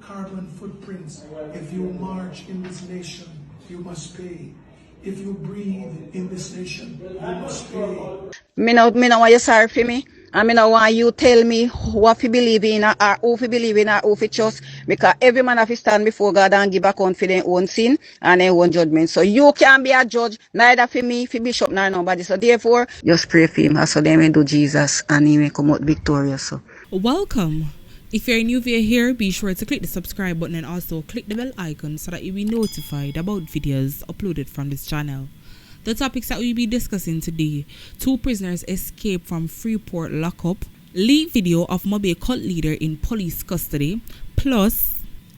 carbon footprints. If you march in this nation, you must pay. If you breathe in this nation, you must pay. Me no want you sorry for me. And me no want you tell me what you believe in or who you believe in or who you trust. Because every man have to stand before God and give account for their own sin and their own judgment. So you can't be a judge, neither for me, for Bishop, nor nobody. So therefore, just pray for him. So they may do Jesus and he may come out victorious. So. Welcome. If you're new via here, be sure to click the subscribe button and also click the bell icon so that you'll be notified about videos uploaded from this channel. The topics that we'll be discussing today: 2 prisoners escape from Freeport lockup, leak video of Mobile cult leader in police custody, plus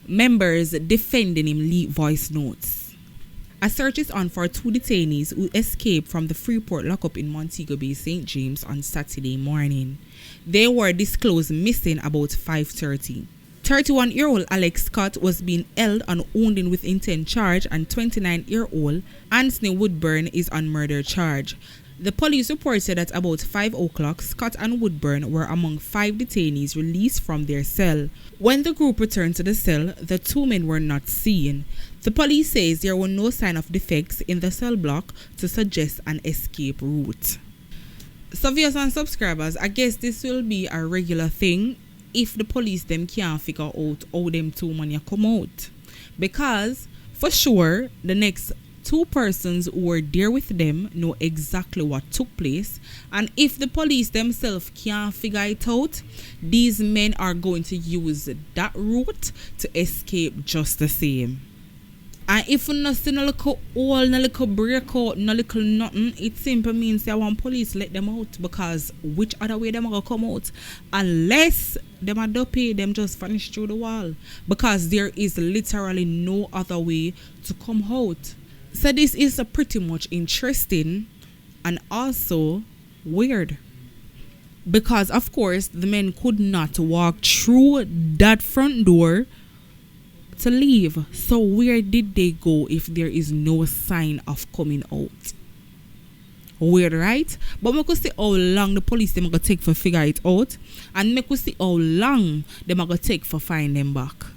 members defending him leak voice notes. A search is on for 2 detainees who escaped from the Freeport lockup in Montego Bay, St. James on Saturday morning. They were disclosed missing about 5:30. 31-year-old Alex Scott was being held on wounding with intent charge, and 29-year-old Anthony Woodburn is on murder charge. The police reported that about 5 o'clock, Scott and Woodburn were among 5 detainees released from their cell. When the group returned to the cell, the 2 men were not seen. The police says there were no sign of defects in the cell block to suggest an escape route. So viewers and subscribers, I guess this will be a regular thing if the police them can't figure out how them 2 men come out. Because for sure, the next 2 persons who were there with them know exactly what took place, and if the police themselves can't figure it out, these men are going to use that route to escape just the same. And if you not see no little hole, no little breakout, no little nothing, it simply means that one police let them out, because which other way them are going to come out? Unless them are dopey, them just vanish through the wall. Because there is literally no other way to come out. So this is a pretty much interesting and also weird. Because of course the men could not walk through that front door to leave. So where did they go if there is no sign of coming out? Weird, right? But we could see how long the police them gonna take for figure it out, and we could see how long them gonna take for find them back.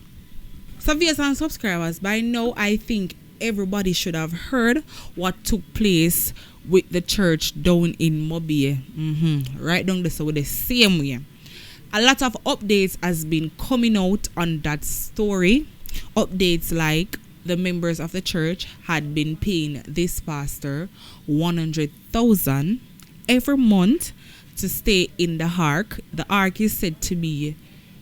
So viewers and subscribers, by now I think everybody should have heard what took place with the church down in Mobile. Right down there, so the same way. A lot of updates has been coming out on that story. Updates like the members of the church had been paying this pastor $100,000 every month to stay in the ark. The ark is said to be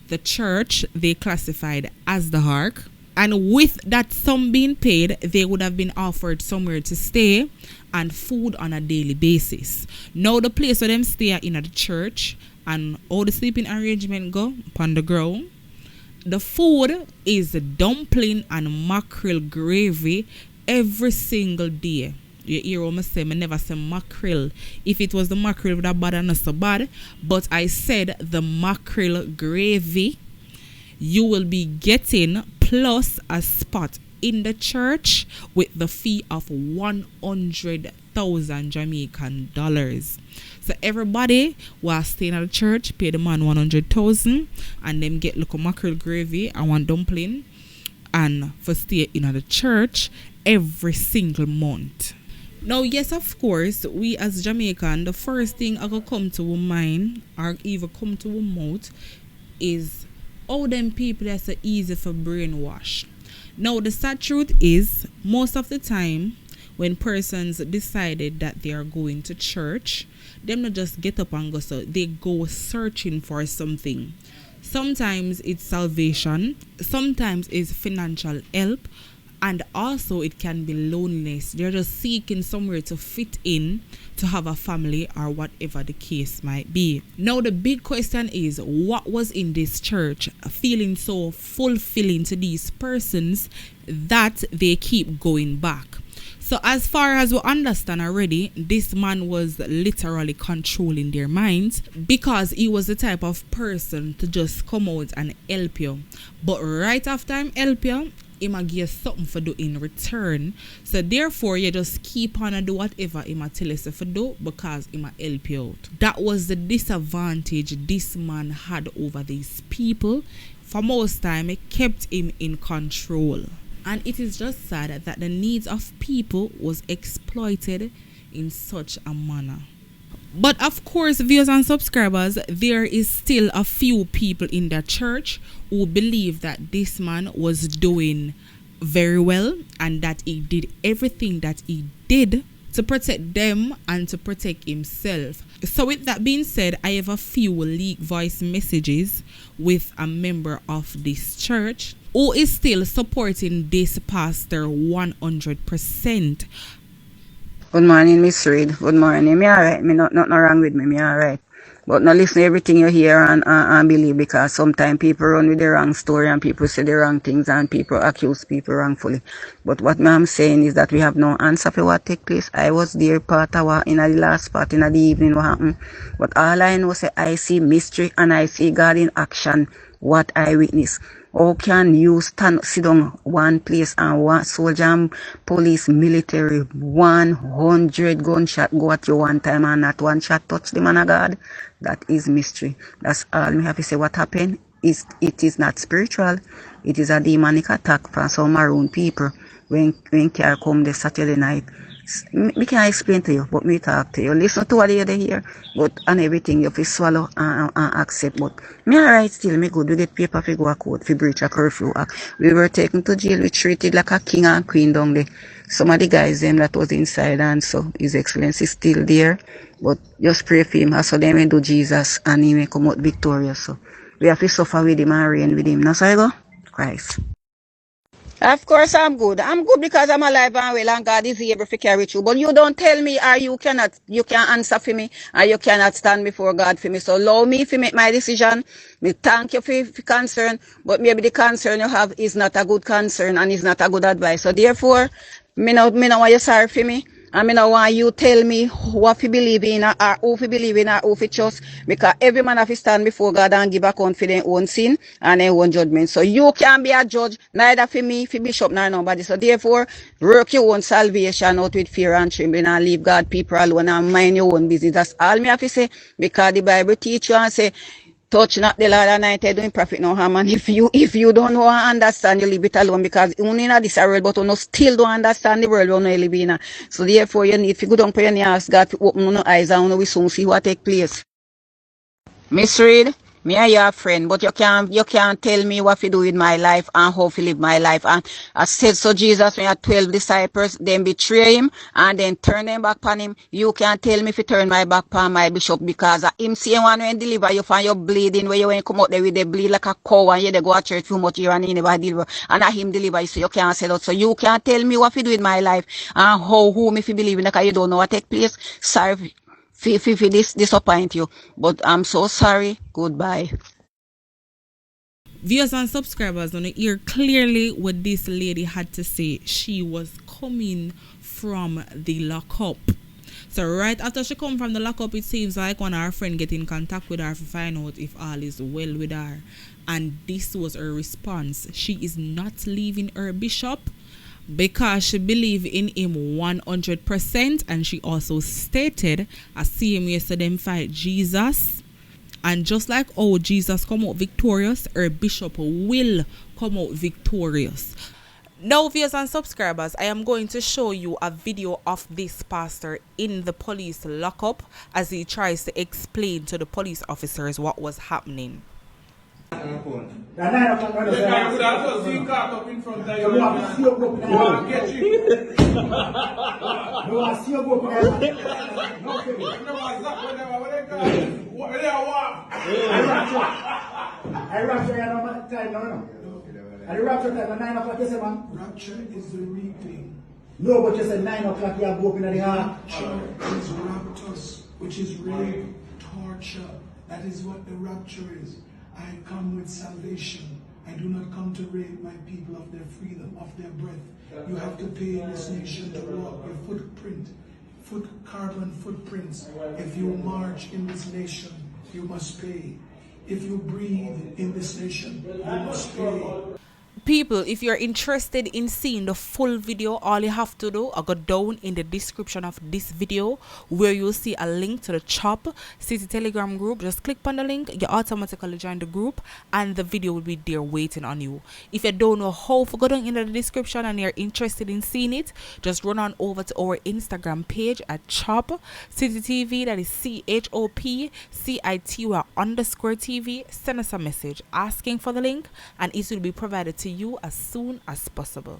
the church they classified as the ark. And with that sum being paid, they would have been offered somewhere to stay and food on a daily basis. Now the place where them stay in at the church and all the sleeping arrangement go upon the ground. The food is dumpling and mackerel gravy every single day. You hear what I say? I never say mackerel. If it was the mackerel, it would have bad and not so bad. But I said the mackerel gravy. You will be getting plus a spot in the church with the fee of 100,000 Jamaican dollars. So everybody was staying at the church, pay the man 100,000, and them get little mackerel gravy and one dumpling, and for stay in the church every single month. Now, yes, of course, we as Jamaican, the first thing I could come to our mind or even come to our mouth is how them people are so easy for brainwash. Now, the sad truth is, most of the time, when persons decided that they are going to church, them not just get up and go, so they go searching for something. Sometimes it's salvation, sometimes it's financial help, and also it can be loneliness. They're just seeking somewhere to fit in, to have a family, or whatever the case might be. Now the big question is, what was in this church feeling so fulfilling to these persons that they keep going back? So as far as we understand already, this man was literally controlling their minds, because he was the type of person to just come out and help you. But right after him help you, he might give you something for do in return. So therefore, you just keep on and do whatever he might tell you to do, because he might help you out. That was the disadvantage this man had over these people for most time it kept him in control. And it is just sad that the needs of people was exploited in such a manner. But of course, viewers and subscribers, there is still a few people in the church who believe that this man was doing very well and that he did everything that he did to protect them and to protect himself. So with that being said, I have a few leaked voice messages with a member of this church who is still supporting this pastor 100%. Good morning, Miss Reed. Good morning. Me alright. Me nothing wrong with me. Me alright. But not listen to everything you hear and believe, because sometimes people run with the wrong story and people say the wrong things and people accuse people wrongfully. But what I'm saying is that we have no answer for what take place. I was there part of what in the last part in the evening what happened. But all I know is I see mystery and I see God in action, what I witness. How can you sit down one place and one soldier and police, military, 100 gunshot go at you one time and not one shot touch the man of God? That is mystery. That's all me have to say. What happened is it is not spiritual. It is a demonic attack from some maroon people when car come the Saturday night. Me can't explain to you, but me talk to you. Listen to what you hear, but and everything you fi swallow and accept. But me alright still, me good. We get paper fi go a court fi breach a curfew act. We were taken to jail. We treated like a king and queen down there. Some of the guys them that was inside, and so His Excellency is still there. But just pray for him, so they may do Jesus and he may come out victorious. So we have to suffer with him and reign with him. Now so I go, Christ. Of course I'm good. I'm good because I'm alive and well and God is able to carry through. But you don't tell me or you can't answer for me or you cannot stand before God for me. So allow me to make my decision. Me thank you for concern, but maybe the concern you have is not a good concern and is not a good advice. So therefore, me no want you sorry for me. I mean, I want you tell me what you believe in or who you believe in or who you trust, because every man have to stand before God and give account for their own sin and their own judgment. So you can't be a judge, neither for me, for bishop, nor nobody. So therefore, work your own salvation out with fear and trembling and leave God people alone and mind your own business. That's all me have to say, because the Bible teach you and say, touch not the Lord anointed, doing profit no harm. And if you don't know and understand, you leave it alone, because you in this world, but you still don't understand the world you live in. So therefore, you need to go down for your ask God to open your eyes and we soon see what take place. Miss Reed, me and your friend, but you can't tell me what to do with my life and how to live my life. And I said so Jesus, when you had 12 disciples, then betray him and then turn them back on him. You can't tell me to turn my back on my bishop, because him saying one when deliver you from your bleeding, where you when you come out there with the bleed like a cow and you they go to church too much here and he never deliver. And him deliver you, so you can't say that. So you can't tell me what to do with my life and who me to believe in, because you don't know what take place. Sorry. This disappoint you, but I'm so sorry. Goodbye. Viewers and subscribers, on the hear clearly what this lady had to say. She was coming from the lockup. So right after she come from the lockup, it seems like one of her friend get in contact with her to find out if all is well with her. And this was her response. She is not leaving her bishop because she believe in him 100%, and she also stated, I see him yesterday fight Jesus, and just like how Jesus come out victorious, her bishop will come out victorious. Now, viewers and subscribers, I am going to show you a video of this pastor in the police lockup as he tries to explain to the police officers what was happening. The 9 o'clock when the guy would have just seen caught up in front of you. You want to see you go up in there. Get you. You want to see you go up in there. No, baby. I rapture you no time, no. I rapture time at 9 o'clock, you say, man? Rapture is the reaping. No, but you said 9 o'clock, you have go up in the heart. Rapture is raptus, which is rape, torture. That is what the rapture is. I come with salvation. I do not come to rape my people of their freedom, of their breath. You have to pay in this nation to walk your footprint, carbon footprints. If you march in this nation, you must pay. If you breathe in this nation, you must pay. People, if you're interested in seeing the full video, all you have to do is go down in the description of this video where you'll see a link to the CūIT Telegram group. Just click on the link, you automatically join the group, and the video will be there waiting on you. If you don't know how to go down in the description and you're interested in seeing it, just run on over to our Instagram page at CūIT TV. That is CHOPCIT_TV. Send us a message asking for the link, and it will be provided to you as soon as possible.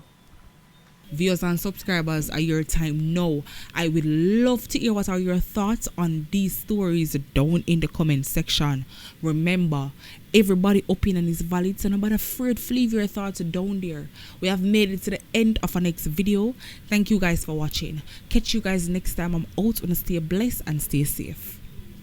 Viewers and subscribers, are your time now. I would love to hear what are your thoughts on these stories down in the comment section. Remember, everybody opinion is valid, so nobody afraid to leave your thoughts down there. We have made it to the end of our next video. Thank you guys for watching. Catch you guys next time. I'm out. Stay blessed and stay safe.